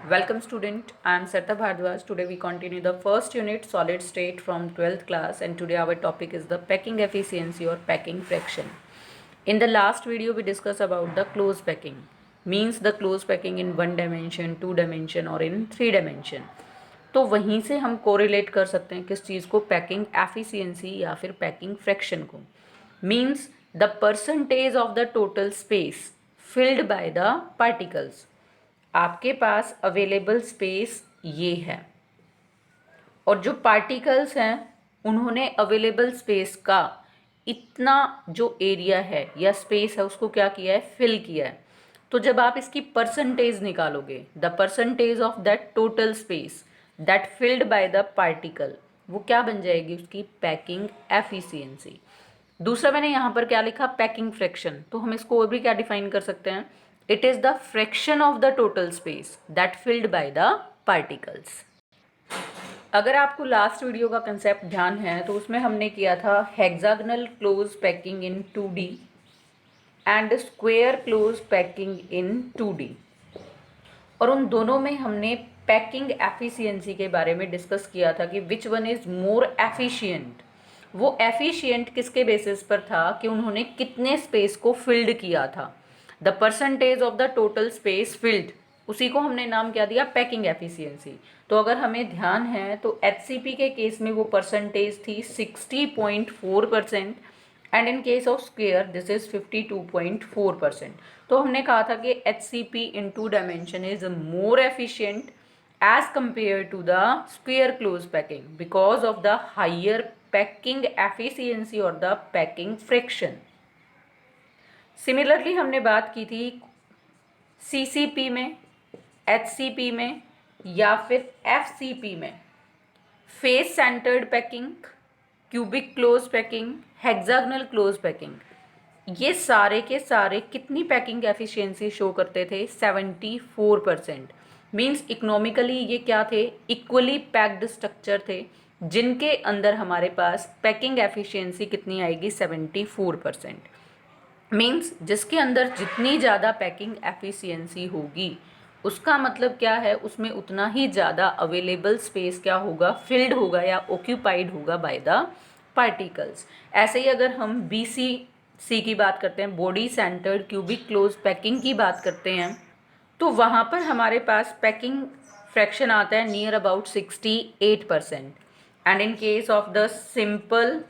Welcome student, I am Sarita Bhardwaj. Today we continue the first unit solid state from 12th class, and today our topic is the packing efficiency or packing fraction. In the last video we discussed about the close packing, means the close packing in 1 dimension, 2 dimension or in 3 dimension. तो वहीं से हम correlate कर सकते हैं किस चीज़ को, packing efficiency या फिर पैकिंग फ्रैक्शन को. Means the percentage of the total space filled by the particles. आपके पास अवेलेबल स्पेस ये है और जो पार्टिकल्स हैं उन्होंने अवेलेबल स्पेस का इतना जो एरिया है या स्पेस है उसको क्या किया है, फिल किया है. तो जब आप इसकी परसेंटेज निकालोगे, the percentage of that total space that filled by the particle, वो क्या बन जाएगी, उसकी पैकिंग एफिशिएंसी. दूसरा मैंने यहाँ पर क्या लिखा, पैकिंग फ्रैक्शन. तो हम इसको और भी क्या डिफाइन कर सकते हैं, it is the fraction of the total space that filled by the particles. अगर आपको लास्ट वीडियो का कंसेप्ट ध्यान है तो उसमें हमने किया था hexagonal close packing in 2D and square close packing in 2D, और उन दोनों में हमने पैकिंग एफिशिएंसी के बारे में डिस्कस किया था कि which one is more efficient. वो एफिशिएंट किसके बेसिस पर था कि उन्होंने कितने स्पेस को फिल्ड किया था. The percentage of the total space field, उसी को हमने नाम क्या दिया, पैकिंग एफिशिएंसी. तो अगर हमें ध्यान है तो एचसीपी के केस में वो परसेंटेज थी 60.4% and in case of square this is 52.4%. तो हमने कहा था कि H C P in 2 dimension is more efficient as compared to the square close packing because of the higher packing efficiency और द पैकिंग फ्रिक्शन. सिमिलरली हमने बात की थी सीसीपी में, एचसीपी में या फिर एफसीपी में, face centred packing, cubic close packing, hexagonal close packing. ये सारे के सारे कितनी पैकिंग एफिशिएंसी शो करते थे, 74%. मीन्स इकोनॉमिकली ये क्या थे, इक्वली पैक्ड स्ट्रक्चर थे जिनके अंदर हमारे पास पैकिंग एफिशिएंसी कितनी आएगी, 74%. मीन्स जिसके अंदर जितनी ज़्यादा पैकिंग एफिशिएंसी होगी उसका मतलब क्या है, उसमें उतना ही ज़्यादा अवेलेबल स्पेस क्या होगा, फिल्ड होगा या ऑक्यूपाइड होगा बाय द पार्टिकल्स. ऐसे ही अगर हम BCC की बात करते हैं, body centred cubic close packing की बात करते हैं, तो वहाँ पर हमारे पास पैकिंग फ्रैक्शन आता है near about 68%. And in case of the simple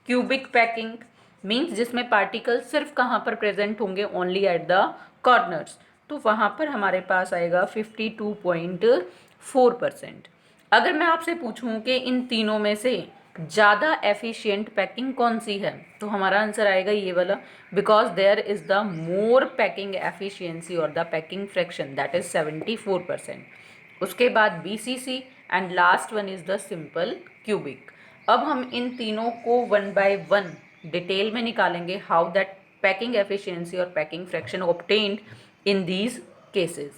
cubic packing, means जिसमें पार्टिकल सिर्फ कहाँ पर प्रेजेंट होंगे, ओनली एट द कॉर्नर्स, तो वहाँ पर हमारे पास आएगा 52.4%. अगर मैं आपसे पूछूं कि इन तीनों में से ज़्यादा एफिशिएंट पैकिंग कौन सी है, तो हमारा आंसर आएगा ये वाला, because there is the more packing efficiency और the packing fraction that is 74%. उसके बाद BCC and last one is the simple cubic. अब हम इन तीनों को 1 बाय 1 डिटेल में निकालेंगे, हाउ दैट पैकिंग एफिशिएंसी और packing fraction obtained in these cases.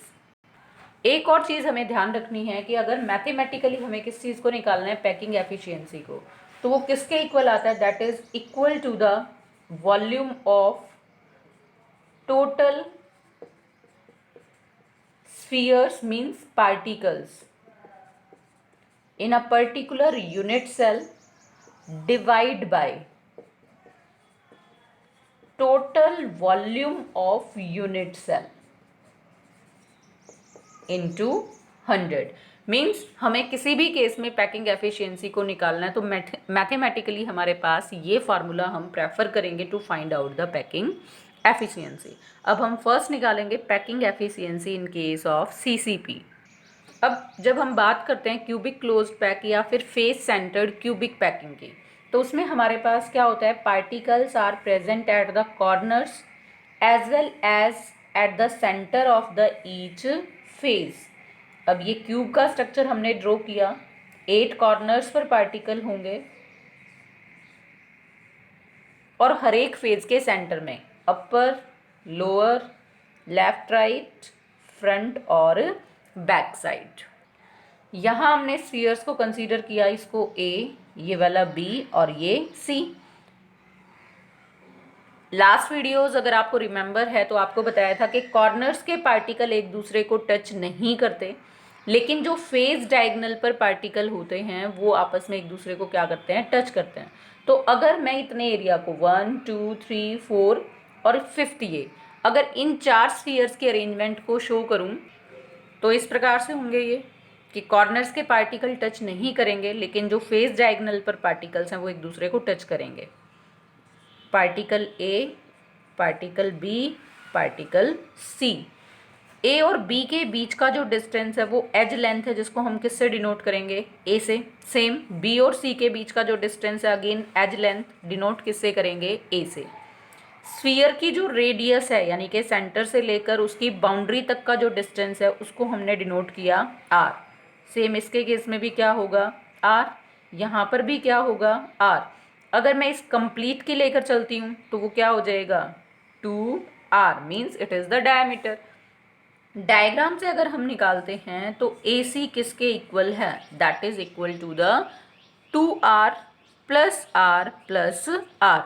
एक और चीज़ हमें ध्यान रखनी है कि अगर मैथमेटिकली हमें किस चीज़ को निकालना है, पैकिंग एफिशिएंसी को, तो वो किसके इक्वल आता है, that is equal to the volume of total spheres, means particles in a particular unit cell divide by total volume of unit cell into 100. Means हमें किसी भी केस में पैकिंग एफिशिएंसी को निकालना है तो मैथमेटिकली हमारे पास ये फार्मूला हम प्रेफर करेंगे to find out the packing efficiency. अब हम फर्स्ट निकालेंगे packing efficiency in case of CCP. अब जब हम बात करते हैं क्यूबिक क्लोज पैक या फिर फेस सेंटर्ड क्यूबिक पैकिंग की, तो उसमें हमारे पास क्या होता है, particles are present at the corners as well as at the centre of the each face. अब ये क्यूब का स्ट्रक्चर हमने ड्रॉ किया, 8 कॉर्नर्स पर पार्टिकल होंगे और हर एक फेज के सेंटर में अपर, लोअर, लेफ्ट, राइट, फ्रंट और बैक साइड. यहाँ हमने स्फीयर्स को कंसीडर किया, इसको A, ये वाला B और ये C. लास्ट वीडियोस अगर आपको रिमेंबर है तो आपको बताया था कि कॉर्नर्स के पार्टिकल एक दूसरे को टच नहीं करते, लेकिन जो फेस डायगोनल पर पार्टिकल होते हैं वो आपस में एक दूसरे को क्या करते हैं, टच करते हैं। तो अगर मैं इतने एरिया को 1 2 3 4 और 5th ये, अगर इन 4 स्फीयर्स के अरेंजमेंट को शो करूं तो इस प्रकार से होंगे ये कि कॉर्नर्स के पार्टिकल टच नहीं करेंगे, लेकिन जो फेस डायगोनल पर पार्टिकल्स हैं वो एक दूसरे को टच करेंगे। Particle A, particle B, particle C. A और बी के बीच का जो डिस्टेंस है वो एज लेंथ है, जिसको हम किससे डिनोट करेंगे, ए से। सेम बी और सी के बीच का जो डिस्टेंस है अगेन एज लेंथ, डिनोट किससे करेंगे, ए से। स्फीयर की जो रेडियस है यानी कि सेंटर से लेकर उसकी बाउंड्री तक का जो डिस्टेंस है उसको हमने डिनोट किया आर। सेम इसके केस में भी क्या होगा, आर। यहाँ पर भी क्या होगा, आर। अगर मैं इस कंप्लीट की लेकर चलती हूँ तो वो क्या हो जाएगा, 2r, means it is the diameter. Diagram से अगर हम निकालते हैं तो ए सी किसके इक्वल है, that is equal to the 2r plus r plus r,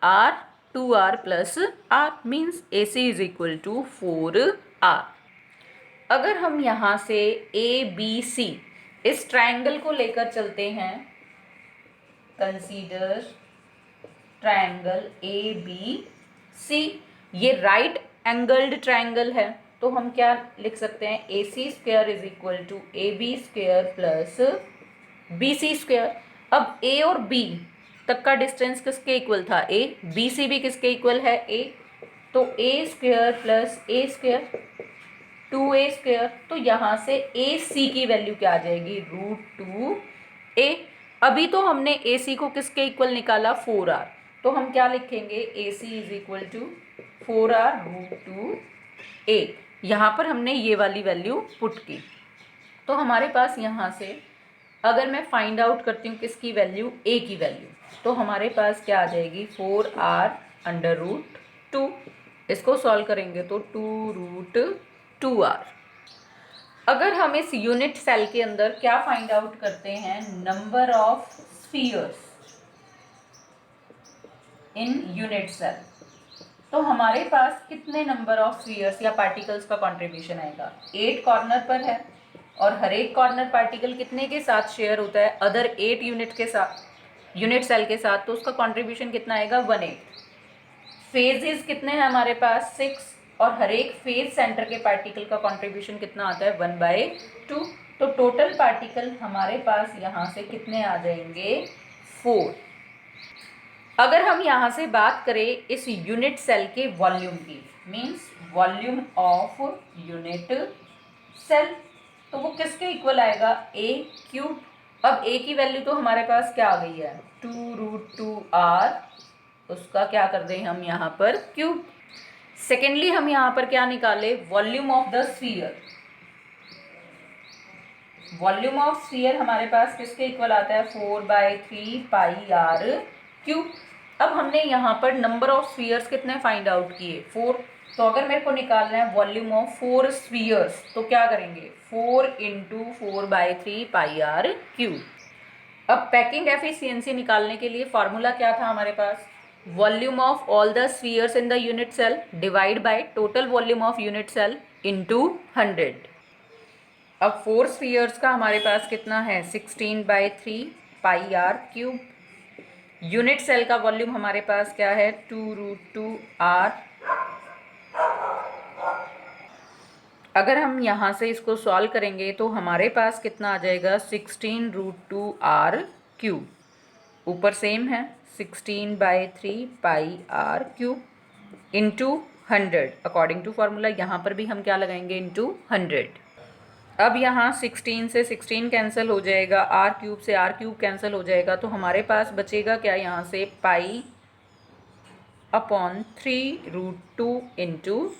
r 2r plus r, means A C is equal to 4r। अगर हम यहाँ से ए बी सी इस ट्राइंगल को लेकर चलते हैं, consider triangle A B C, ये राइट एंगल्ड ट्राइंगल है, तो हम क्या लिख सकते हैं, A C square is equal to A B square plus B C square. अब ए और बी तक का डिस्टेंस किसके इक्वल था, ए। बी सी भी किसके इक्वल है, ए। तो ए स्क्वायर प्लस ए स्क्वायर 2a स्क्वायर। तो यहाँ से ए सी की वैल्यू क्या आ जाएगी, √2a। अभी तो हमने ए सी को किसके इक्वल निकाला, 4r, तो हम क्या लिखेंगे, A C is equal to 4r √2a। यहाँ पर हमने ये वाली वैल्यू पुट की, तो हमारे पास यहाँ से अगर मैं फाइंड आउट करती हूँ किसकी वैल्यू, a की वैल्यू, तो हमारे पास क्या आ जाएगी, 4r √2। इसको सॉल्व करेंगे तो 2√2r। अगर हम इस यूनिट सेल के अंदर क्या फाइंड आउट करते हैं, number of spheres in unit cell, तो हमारे पास कितने नंबर ऑफ स्फीयर्स या पार्टिकल्स का कंट्रीब्यूशन आएगा, 8 कॉर्नर पर है और हर एक कॉर्नर पार्टिकल कितने के साथ शेयर होता है, अदर 8 यूनिट के साथ, यूनिट सेल के साथ, तो उसका कंट्रीब्यूशन कितना आएगा, 1/8। फेजेस कितने हैं हमारे पास, 6, और हर एक फेज सेंटर के पार्टिकल का कंट्रीब्यूशन कितना आता है, 1/2। तो टोटल पार्टिकल हमारे पास यहाँ से कितने आ जाएंगे, 4। अगर हम यहाँ से बात करें इस यूनिट सेल के वॉल्यूम की, means volume of unit cell, तो वो किसके इक्वल आएगा, a³। अब a की वैल्यू तो हमारे पास क्या आ गई है, 2√2r, उसका क्या कर दें हम यहाँ पर क्यूब। सेकेंडली हम यहाँ पर क्या निकाले, volume of the sphere. Volume of sphere हमारे पास किसके इक्वल आता है, 4/3πr³। अब हमने यहाँ पर नंबर ऑफ स्फीयर्स कितने फाइंड आउट किए, 4। तो अगर मेरे को निकालना है वॉल्यूम ऑफ 4 स्फीयर्स तो क्या करेंगे, 4 × 4/3πr³। अब पैकिंग एफिशिएंसी निकालने के लिए फॉर्मूला क्या था हमारे पास, volume of all the spheres in the unit cell divide by total volume of unit cell into 100। अब 4 स्फीयर्स का हमारे पास कितना है, 16/3πr³। यूनिट सेल का वॉल्यूम हमारे पास क्या है, 2√2r। अगर हम यहाँ से इसको सॉल्व करेंगे तो हमारे पास कितना आ जाएगा, 16√2r³। ऊपर सेम है 16/3πr³ into 100 according to formula. यहाँ पर भी हम क्या लगाएंगे, इंटू 100। अब यहाँ 16 से 16 कैंसिल हो जाएगा, r³ से r³ कैंसिल हो जाएगा, तो हमारे पास बचेगा क्या, यहाँ से π/3√2 इंटू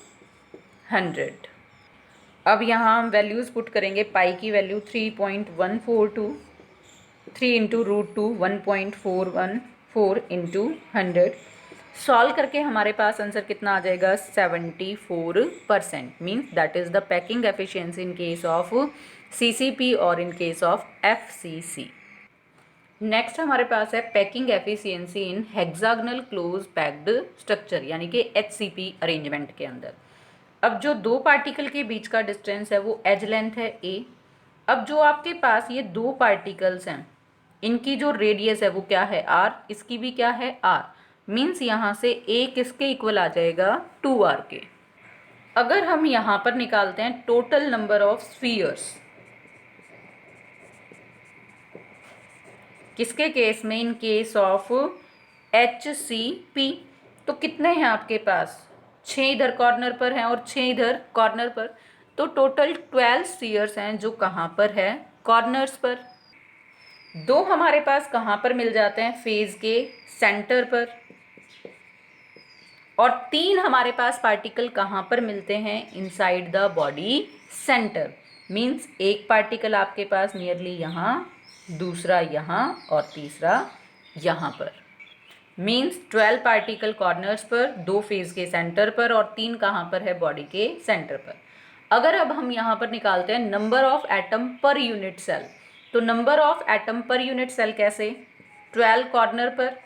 100। अब यहाँ हम वैल्यूज़ पुट करेंगे, पाई की वैल्यू 3.142, 3 × √2 1.414 इंटू 100। सॉल्व करके हमारे पास आंसर कितना आ जाएगा, 74%, means that is the packing efficiency in case of CCP और इन केस ऑफ FCC। नेक्स्ट हमारे पास है पैकिंग एफिशिएंसी इन हेक्सागोनल क्लोज पैक्ड स्ट्रक्चर, यानी कि HCP अरेंजमेंट के अंदर। अब जो दो पार्टिकल के बीच का डिस्टेंस है वो एज लेंथ है a। अब जो आपके पास ये दो पार्टिकल्स हैं, इनकी जो रेडियस है वो क्या है r, इसकी भी क्या है r, मीन्स यहाँ से a किसके इक्वल आ जाएगा 2r के। अगर हम यहाँ पर निकालते हैं टोटल नंबर ऑफ स्फीयर्स, किसके केस में, इन केस ऑफ HCP, तो कितने हैं आपके पास, 6 इधर कॉर्नर पर हैं और 6 इधर कॉर्नर पर, तो टोटल 12 स्फीयर्स हैं जो कहाँ पर है, कॉर्नर्स पर। दो हमारे पास कहाँ पर मिल जाते हैं, फेज के सेंटर पर, और 3 हमारे पास पार्टिकल कहाँ पर मिलते हैं, inside the body centre. Means एक पार्टिकल आपके पास नियरली यहाँ, दूसरा यहाँ और तीसरा यहाँ पर। मीन्स 12 पार्टिकल कॉर्नर्स पर, 2 फेज के सेंटर पर और 3 कहाँ पर है, बॉडी के सेंटर पर। अगर अब हम यहाँ पर निकालते हैं number of atom per unit cell, तो number of atom per unit cell कैसे, 12 कॉर्नर पर,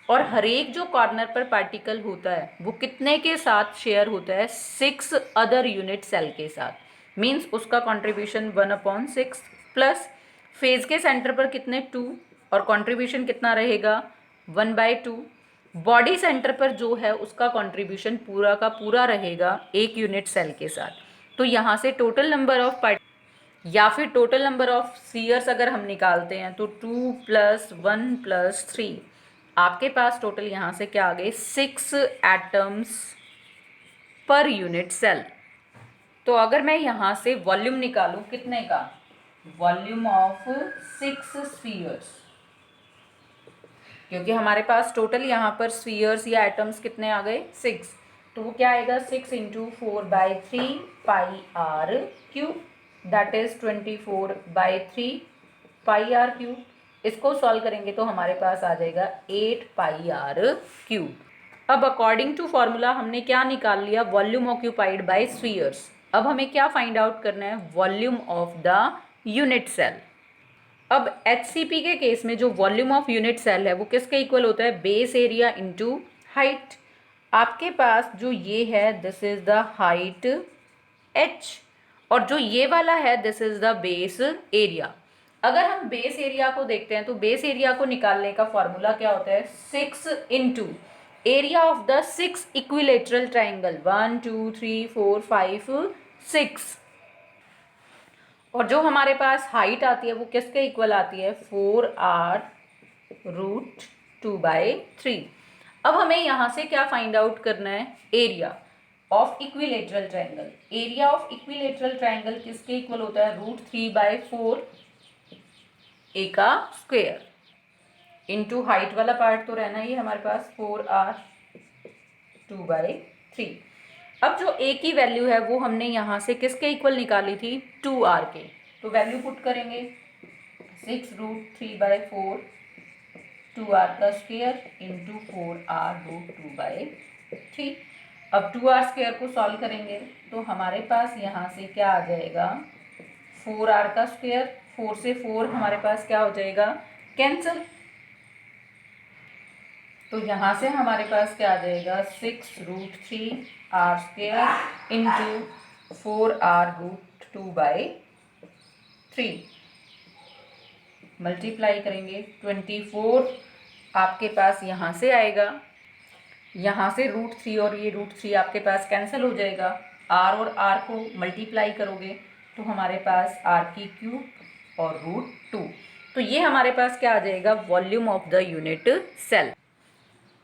और हर एक जो कॉर्नर पर पार्टिकल होता है वो कितने के साथ शेयर होता है, 6 अदर यूनिट सेल के साथ। मीन्स उसका कॉन्ट्रीब्यूशन 1/6 प्लस फेज के सेंटर पर कितने 2, और कॉन्ट्रीब्यूशन कितना रहेगा 1/2। बॉडी सेंटर पर जो है उसका कॉन्ट्रीब्यूशन पूरा का पूरा रहेगा एक यूनिट सेल के साथ। तो यहाँ से टोटल नंबर ऑफ या फिर टोटल नंबर ऑफ स्फीयर्स अगर हम निकालते हैं तो 2 + 1 + 3, आपके पास टोटल यहाँ से क्या आ गए, 6 एटम्स पर यूनिट सेल। तो अगर मैं यहाँ से वॉल्यूम निकालूं कितने का, वॉल्यूम ऑफ 6 स्फीयर्स, क्योंकि हमारे पास टोटल यहाँ पर स्फीयर्स या एटम्स कितने आ गए 6, तो वो क्या आएगा 6 × 4/3 πr³ दैट इज 24/3 πr³। इसको सॉल्व करेंगे तो हमारे पास आ जाएगा 8 πr³। अब अकॉर्डिंग टू फॉर्मूला हमने क्या निकाल लिया, वॉल्यूम ऑक्यूपाइड बाय स्फीयर्स। अब हमें क्या फाइंड आउट करना है, volume of the unit cell. अब HCP के केस में जो वॉल्यूम ऑफ यूनिट सेल है वो किसके इक्वल होता है, बेस एरिया इंटू हाइट। आपके पास जो ये है this is the height h, और जो ये वाला है this is the base area. अगर हम बेस एरिया को देखते हैं तो बेस एरिया को निकालने का फॉर्मूला क्या होता है, 6 into area of the 6 equilateral triangle, 1 2 3 4 5 6, और जो हमारे पास हाइट आती है वो किसके इक्वल आती है, 4r√2/3। अब हमें यहाँ से क्या फाइंड आउट करना है, area of equilateral triangle. Area of equilateral triangle किसके इक्वल होता है, √3/4 a का स्क्वायर इंटू हाइट वाला पार्ट तो रहना ही हमारे पास 4r2/3। अब जो a की वैल्यू है वो हमने यहाँ से किसके इक्वल निकाली थी, 2r के, तो वैल्यू पुट करेंगे 6√3/4 2r का स्क्वायर इंटू 4r√2/3। अब 2r स्क्वायर को सॉल्व करेंगे तो हमारे पास यहाँ से क्या आ जाएगा, 4r का स्क्वायर, 4 से 4 हमारे पास क्या हो जाएगा, कैंसिल। तो यहाँ से हमारे पास क्या आ जाएगा, 6√3r² इंटू 4r√2/3 मल्टीप्लाई करेंगे 24 आपके पास यहाँ से आएगा, यहाँ से √3 और ये √3 आपके पास कैंसिल हो जाएगा, r और r को मल्टीप्लाई करोगे तो हमारे पास r³ और √2। तो ये हमारे पास क्या आ जाएगा, volume of the unit cell.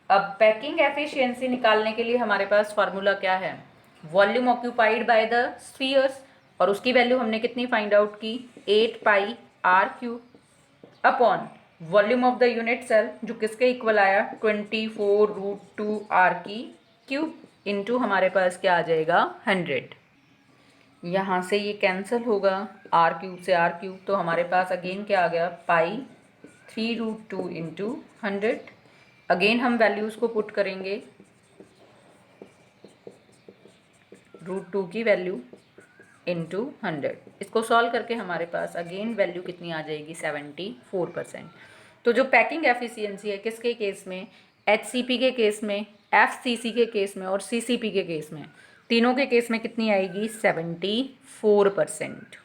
अब पैकिंग एफिशिएंसी निकालने के लिए हमारे पास फार्मूला क्या है, volume occupied by the spheres, और उसकी वैल्यू हमने कितनी फाइंड आउट की, 8 πr³ upon volume of the unit cell जो किसके इक्वल आया, 24√2r³ इंटू हमारे पास क्या आ जाएगा 100। यहाँ से ये कैंसिल होगा, r³ से r³ तो हमारे पास अगेन क्या आ गया, पाई 3√2 इंटू 100। अगेन हम वैल्यूज़ को पुट करेंगे, √2 की वैल्यू इंटू 100। इसको सॉल्व करके हमारे पास अगेन वैल्यू कितनी आ जाएगी, 74%। तो जो पैकिंग एफिशिएंसी है किसके केस में, HCP के केस में, FCC के केस में और CCP के केस में, तीनों के केस में कितनी आएगी, 74%।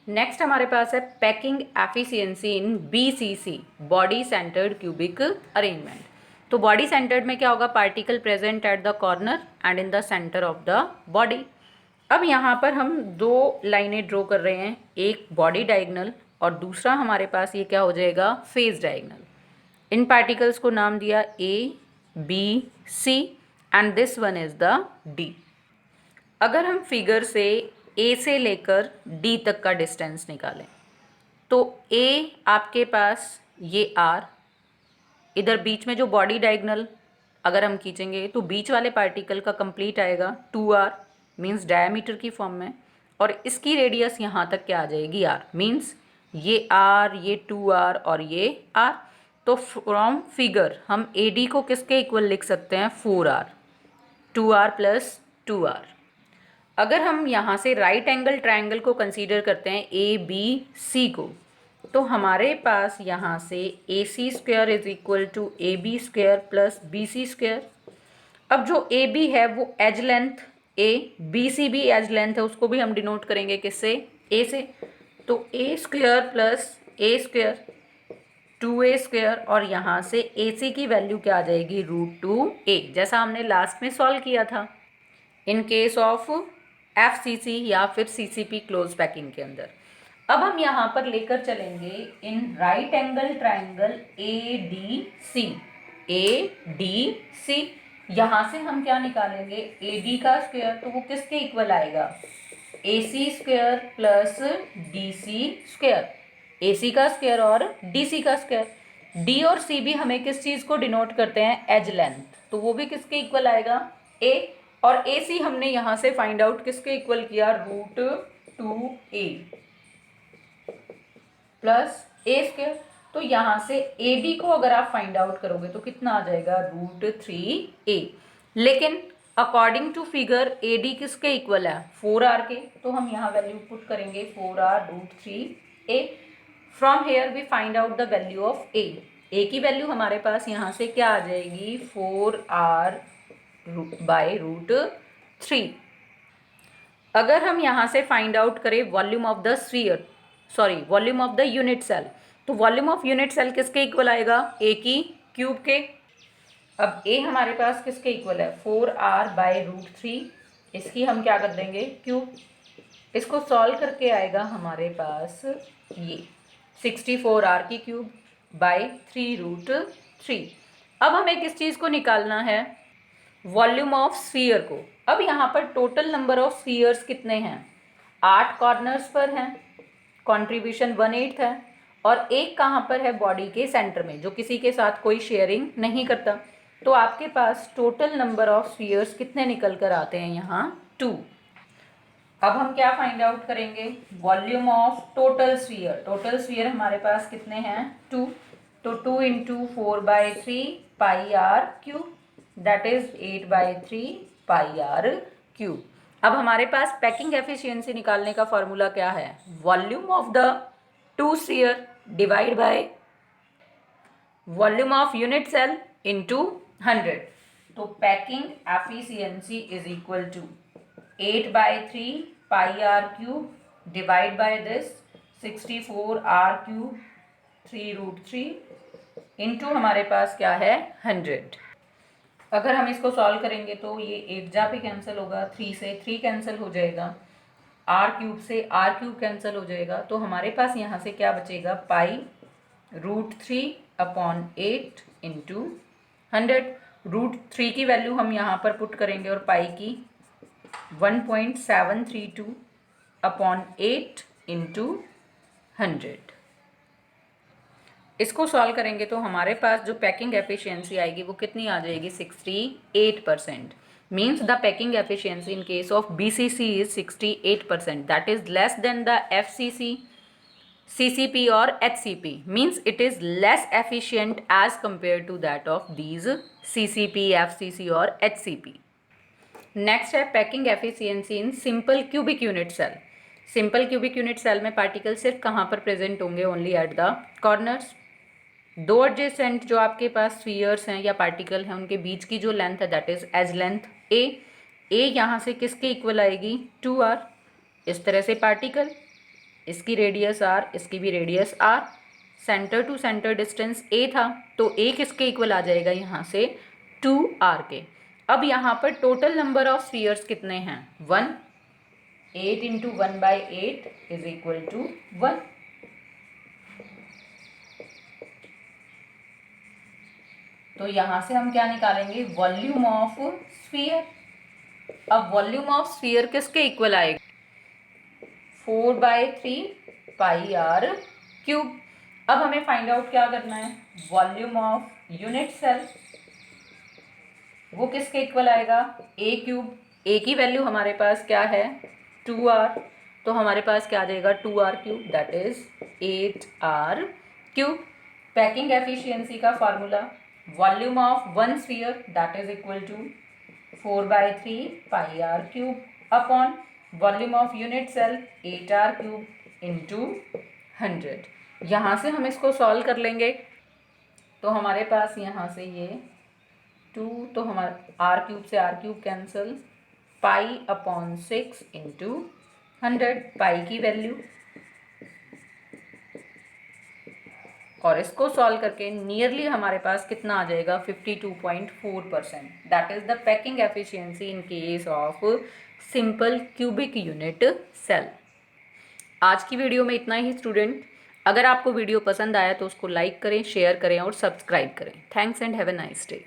नेक्स्ट हमारे पास है पैकिंग एफिशिएंसी इन BCC, body centred cubic arrangement. तो बॉडी सेंटर्ड में क्या होगा, particle present at the corner and in the centre of the body. अब यहाँ पर हम दो लाइनें ड्रॉ कर रहे हैं, एक बॉडी डायगोनल और दूसरा हमारे पास ये क्या हो जाएगा, फेस डायगोनल। इन पार्टिकल्स को नाम दिया ABC and this one is the D। अगर हम फिगर से A से लेकर D तक का डिस्टेंस निकालें तो A आपके पास ये R, इधर बीच में जो बॉडी डायगोनल अगर हम खींचेंगे तो बीच वाले पार्टिकल का कंप्लीट आएगा 2R, मीन्स डायमीटर की फॉर्म में, और इसकी रेडियस यहाँ तक क्या आ जाएगी, R, मीन्स ये R, ये 2R और ये R। तो फ्रॉम फिगर हम AD को किसके इक्वल लिख सकते हैं, 4R, 2R प्लस 2R। अगर हम यहाँ से राइट एंगल ट्रायंगल को कंसीडर करते हैं ABC को, तो हमारे पास यहाँ से AC square is equal to AB square plus BC square. अब जो AB है वो एज लेंथ A, BC भी एज लेंथ है, उसको भी हम डिनोट करेंगे किससे, A से। तो A square plus A square 2A square, और यहाँ से AC की वैल्यू क्या आ जाएगी, √2A, जैसा हमने लास्ट में सॉल्व किया था इन केस ऑफ FCC या फिर CCP क्लोज पैकिंग के अंदर। अब हम यहाँ पर लेकर चलेंगे in right angle triangle ADC। यहाँ से हम क्या निकालेंगे, AD का स्क्वायर, तो वो किसके इक्वल आएगा, AC square plus DC square, AC का स्क्वायर और DC का स्क्वायर। D और C भी हमें किस चीज़ को डिनोट करते हैं, एज लेंथ, तो वो भी किसके इक्वल आएगा, A, और AC हमने यहाँ से फाइंड आउट किसके इक्वल किया, √2A प्लस A स्क्वायर। तो यहाँ से AD को अगर आप फाइंड आउट करोगे तो कितना आ जाएगा, √3A। लेकिन अकॉर्डिंग टू फिगर AD किसके इक्वल है, 4R के, तो हम यहाँ वैल्यू पुट करेंगे 4R √3A। From here we find out the value of A की वैल्यू हमारे पास यहाँ से क्या आ जाएगी, 4R बाय √3। अगर हम यहाँ से फाइंड आउट करें volume of the sphere, sorry volume of the unit cell, तो वॉल्यूम ऑफ यूनिट सेल किसके इक्वल आएगा, A की क्यूब के। अब A हमारे पास किसके इक्वल है, 4R बाय √3, इसकी हम क्या कर देंगे, क्यूब। इसको सॉल्व करके आएगा हमारे पास ये 64R की क्यूब बाय 3√3। अब हमें किस चीज़ को निकालना है, वॉल्यूम ऑफ स्फीयर को। अब यहाँ पर टोटल नंबर ऑफ स्फीयर्स कितने हैं, 8 कॉर्नर्स पर हैं, कॉन्ट्रीब्यूशन 1/8 है, और एक कहाँ पर है, बॉडी के सेंटर में, जो किसी के साथ कोई शेयरिंग नहीं करता। तो आपके पास टोटल नंबर ऑफ स्फीयर्स कितने निकल कर आते हैं यहाँ, 2। अब हम क्या फाइंड आउट करेंगे, volume of total sphere. Total sphere हमारे पास कितने हैं, 2, तो 2 × 4/3 πr3, दैट इज 8/3 πr3। अब हमारे पास पैकिंग एफिशिएंसी निकालने का फॉर्मूला क्या है, volume of the 2 sphere divide by volume of unit cell into 100। तो packing efficiency is equal to 8/3 πr3 divide by this 64r3 3√3 into हमारे पास क्या है, 100। अगर हम इसको सॉल्व करेंगे तो ये 8 जा पे कैंसिल होगा, 3 से 3 कैंसिल हो जाएगा, r³ से r³ कैंसिल हो जाएगा, तो हमारे पास यहाँ से क्या बचेगा, π√3/8 इंटू 100। √3 की वैल्यू हम यहाँ पर पुट करेंगे और पाई की 1.732/8 इंटू 100। इसको सॉल्व करेंगे तो हमारे पास जो पैकिंग एफिशिएंसी आएगी वो कितनी आ जाएगी, 68%। Means the packing efficiency in case of BCC is 68%, that is less than the FCC, CCP और HCP, means it is less efficient as compared to that of these CCP, FCC और HCP। Next है packing efficiency in simple cubic unit cell. Simple cubic unit cell में particle सिर्फ कहाँ पर present होंगे, only at the corners. दो adjacent जो आपके पास स्फीयर्स हैं या पार्टिकल हैं उनके बीच की जो लेंथ है दैट इज एज लेंथ ए। यहाँ से किसके इक्वल आएगी 2r। इस तरह से पार्टिकल, इसकी रेडियस r, इसकी भी radius r, centre to centre distance a था तो a किसके इक्वल आ जाएगा यहाँ से 2r के। अब यहाँ पर टोटल नंबर ऑफ स्फीयर्स कितने हैं 1। 8 इंटू 1/8 इज इक्वल टू 1। तो यहाँ से हम क्या निकालेंगे वॉल्यूम ऑफ स्फीयर। अब वॉल्यूम ऑफ स्फीयर किसके इक्वल आएगा 4/3 पाई आर क्यूब। अब हमें फाइंड आउट क्या करना है वॉल्यूम ऑफ यूनिट सेल, वो किसके इक्वल आएगा ए क्यूब। ए की वैल्यू हमारे पास क्या है 2r, तो हमारे पास क्या आ जाएगा 2r cube that is 8r cube. Packing efficiency का formula volume of one sphere that is equal to 4/3 pi R cube upon volume of unit cell 8r cube into 100। यहाँ से हम इसको सॉल्व कर लेंगे तो हमारे पास यहाँ से ये 2 तो हमारा आर क्यूब से R cube cancel, pi upon 6 into 100 pi की वैल्यू, और इसको सॉल्व करके नियरली हमारे पास कितना आ जाएगा 52.4%। That is the packing efficiency in case of simple cubic unit cell. आज की वीडियो में इतना ही स्टूडेंट। अगर आपको वीडियो पसंद आया तो उसको लाइक करें, शेयर करें और सब्सक्राइब करें। Thanks and have a nice day.